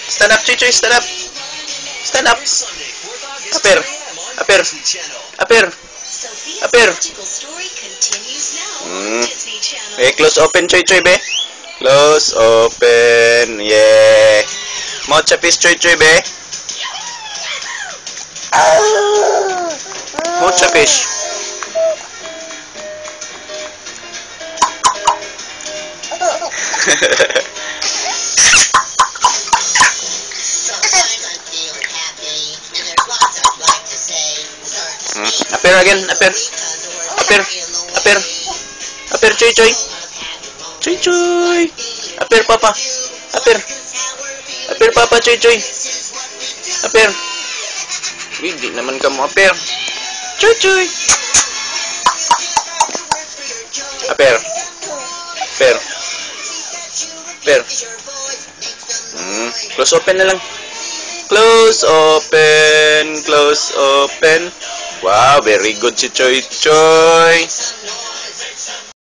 Stand up, Choy Choy, stand up. Stand up. Apir. Apir. Apir. Apir. Close open, Choy Choy, be. Close open. Yeah. Mouth chapis, Choy Choy, be. Mouth chapis. Apir again, apir. Apir. Apir. Apir, Choy Choy. Choy Choy. Apir, papa. Apir. Apir, papa, Choy Choy. Apir. Hindi naman kamu apir. Choy Choy. Apir. Apir. Apir. Close open na lang. Close open. Close open. Wow, very good si Choy Choy.